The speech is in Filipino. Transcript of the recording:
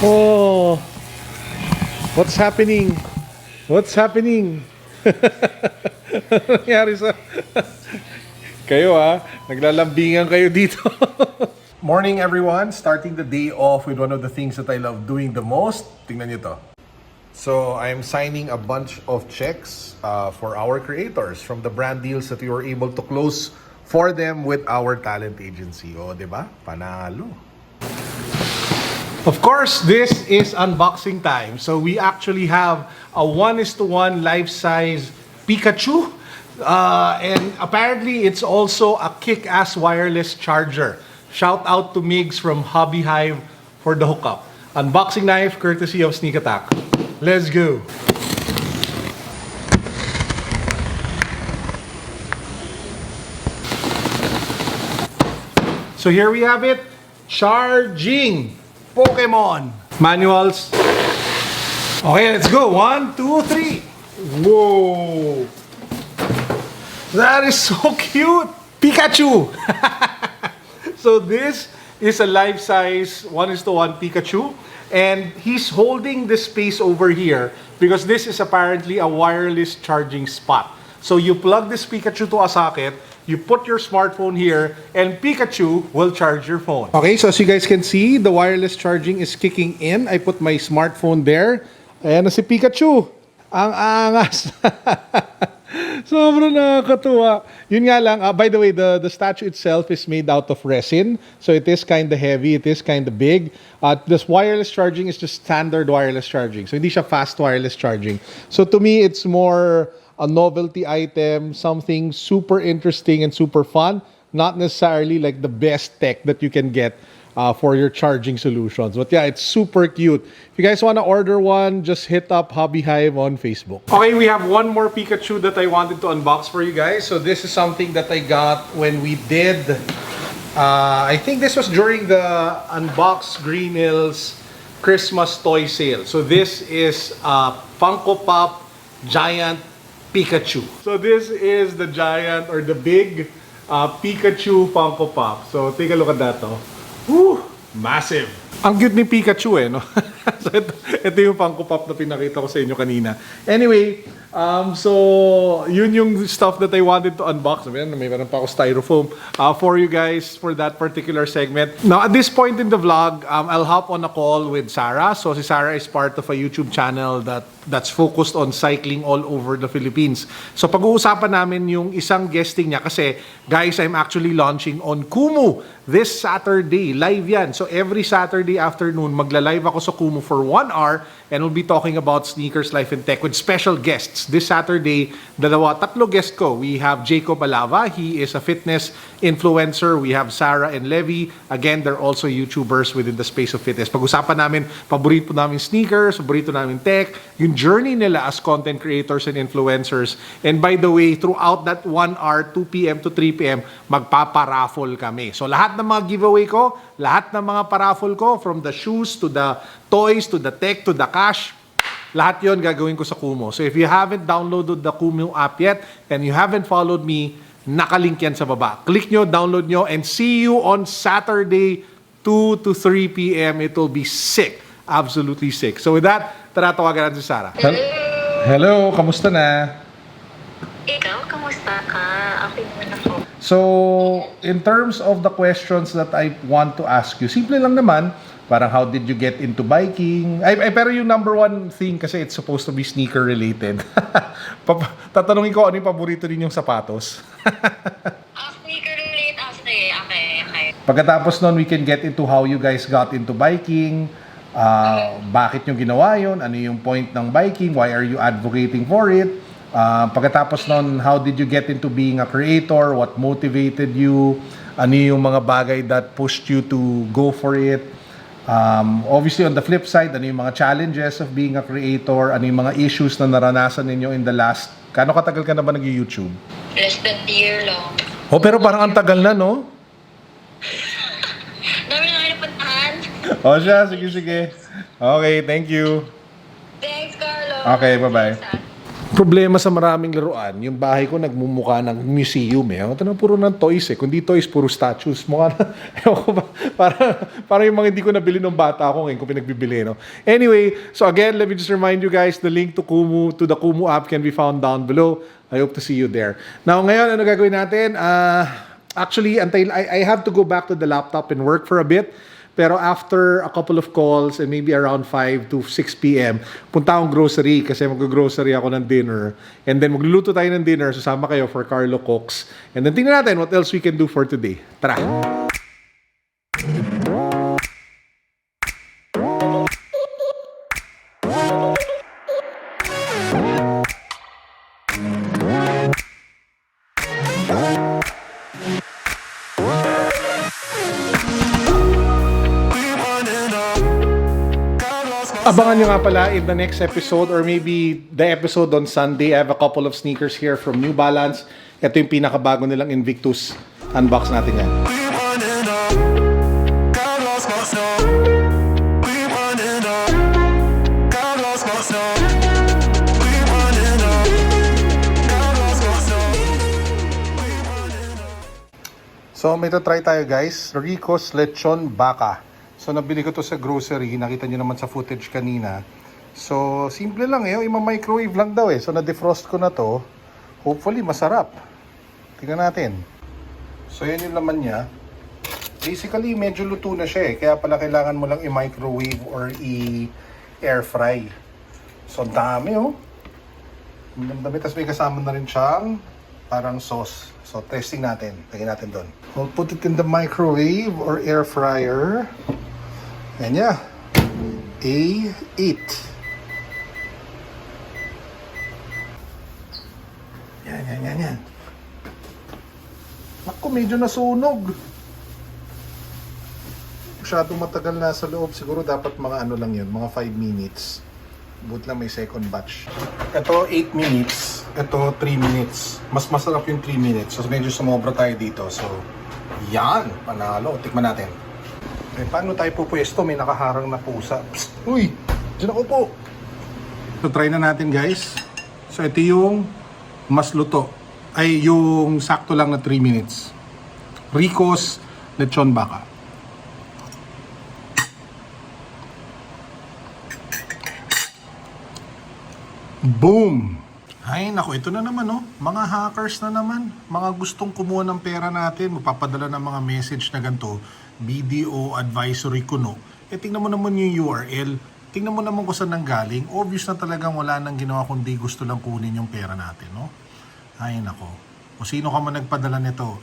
Oh, what's happening? What's happening? Ano nangyari sa... Kayo naglalambingan kayo dito. Morning everyone, starting the day off with one of the things that I love doing the most. Tingnan nyo to. So I'm signing a bunch of checks for our creators from the brand deals that we were able to close for them with our talent agency. O, diba? Panalo. Of course, this is unboxing time. So we actually have a 1:1 life-size Pikachu. And apparently, it's also a kick-ass wireless charger. Shout out to Migs from Hobby Hive for the hookup. Unboxing knife, courtesy of Sneak Attack. Let's go! So here we have it. Charging Pokemon. Manuals. Okay, let's go. 1, 2, 3. Whoa! That is so cute! Pikachu! So this is a life-size 1:1 Pikachu. And he's holding the space over here because this is apparently a wireless charging spot. So you plug this Pikachu to a socket, you put your smartphone here, and Pikachu will charge your phone. Okay, so as you guys can see, the wireless charging is kicking in. I put my smartphone there. Ayan na si Pikachu. Ang angas. Sobrang nakakatuwa. Yun nga lang, by the way, the statue itself is made out of resin. So it is kind of heavy, it is kind of big. This wireless charging is just standard wireless charging. So hindi siya fast wireless charging. So to me, it's more a novelty item, something super interesting and super fun. Not necessarily like the best tech that you can get for your charging solutions. But yeah, it's super cute. If you guys want to order one, just hit up Hobby Hive on Facebook. Okay, we have one more Pikachu that I wanted to unbox for you guys. So this is something that I got when we did, I think this was during the Unbox Green Hills Christmas toy sale. So this is Funko Pop Giant Pikachu. So this is the giant or the big Pikachu Funko Pop. So take a look at that. Woo! Massive! Ang cute ni Pikachu no? So ito yung Funko Pop na pinakita ko sa inyo kanina. Anyway, so yun yung stuff that I wanted to unbox. May meron pa ako styrofoam for you guys for that particular segment. Now, at this point in the vlog, I'll hop on a call with Sara. So si Sara is part of a YouTube channel that's focused on cycling all over the Philippines. So pag-uusapan namin yung isang guesting niya kasi guys, I'm actually launching on Kumu this Saturday. Live yan. So every Saturday afternoon, magla-live ako sa Kumu for 1 hour and we'll be talking about sneakers, life, and tech with special guests. This Saturday, tatlo guest ko. We have Jacob Alava. He is a fitness influencer. We have Sara and Levi. Again, they're also YouTubers within the space of fitness. Pag-usapan namin, paborito namin sneakers, paborito namin tech, yung journey nila as content creators and influencers. And by the way, throughout that 1 hour, 2 p.m. to 3 p.m., magpaparaffle kami. So lahat ng mga giveaway ko, lahat ng mga paraffle ko, from the shoes to the toys to the tech to the cash, lahat yon gagawin ko sa Kumu. So if you haven't downloaded the Kumu app yet and you haven't followed me, nakalink yan sa baba. Click nyo, download nyo, and see you on Saturday, 2 to 3 p.m. It will be sick. Absolutely sick. So with that, tara tawagan natin si Sara. Hello, kamusta na? Ikaw, kamusta ka? Okay naman ako. So, in terms of the questions that I want to ask you, simple lang naman, parang how did you get into biking? Pero yung number one thing kasi it's supposed to be sneaker related. Tatanungin ko ano yung paborito ninyong sapatos. Sneaker related. Sige. Okay. Pagkatapos nun, we can get into how you guys got into biking. Bakit nyo ginawa yun? Ano yung point ng biking? Why are you advocating for it? Pagkatapos nun, how did you get into being a creator? What motivated you? Ano yung mga bagay that pushed you to go for it? Obviously, on the flip side, ano yung mga challenges of being a creator? Ano yung mga issues na naranasan ninyo in the last... Kano katagal ka na ba nag-YouTube? Less than a year long. Oh, pero parang ang tagal na, no? Dami na kayo napuntahan. Oh, siya. Sige. Okay, thank you. Thanks, Carlo. Okay, bye-bye. Problema sa maraming laruan, yung bahay ko nagmumukha ng museum eh. Ito na puro ng toys eh. Kundi toys, puro statues. Mukha na, ewan ko ba, para yung mga hindi ko nabili nung bata ako ngayon ko pinagbibili, no? Anyway, so again, let me just remind you guys, the link to Kumu, to the Kumu app can be found down below. I hope to see you there. Now, ngayon, ano gagawin natin? Actually, I have to go back to the laptop and work for a bit. Pero after a couple of calls and maybe around 5 to 6 p.m., punta akong grocery kasi mag-grocery ako ng dinner. And then magluluto tayo ng dinner, susama kayo for Carlo Cooks. And then tingnan natin what else we can do for today. Tara! Abangan nyo nga pala in the next episode or maybe the episode on Sunday. I have a couple of sneakers here from New Balance. Ito yung pinakabago nilang Invictus. Unbox natin yan. So may try tayo guys. Rico's Lechon Baka. So, nabili ko to sa grocery. Nakita nyo naman sa footage kanina. So, simple lang eh. Ima-microwave lang daw eh. So, na-defrost ko na to. Hopefully, masarap. Tingnan natin. So, yan yung laman niya. Basically, medyo luto na siya eh. Kaya pala kailangan mo lang i-microwave or i-air fry. So, dami oh. Ang dami. Tapos may kasama na rin siyang parang sauce. So, testing natin. Tingnan natin doon. We'll put it in the microwave or air fryer. And yeah, A8. Yan. Naku, medyo nasunog. Masyadong matagal na sa loob. Siguro dapat mga ano lang yun, mga 5 minutes. But lang may second batch. Ito 8 minutes. Ito 3 minutes. Mas masarap yung 3 minutes. So medyo sumobra tayo dito. So, yan. Panalo. Tikman natin. Eh, paano tayo pupwesto? May nakaharang na pusa. Psst! Uy! Diyan ako po! So, try na natin guys. So, ito yung mas luto. Ay, yung sakto lang na 3 minutes. Rico's Lechon Baka. Boom! Ay, naku, ito na naman, oh. Mga hackers na naman. Mga gustong kumuha ng pera natin, magpapadala ng mga message na ganito, BDO Advisory Kuno. Eh, tingnan mo naman yung URL. Tingnan mo naman kung saan nanggaling. Obvious na talagang wala nang ginawa kundi gusto lang kunin yung pera natin, no? Ay, naku. Kung sino ka man nagpadala nito,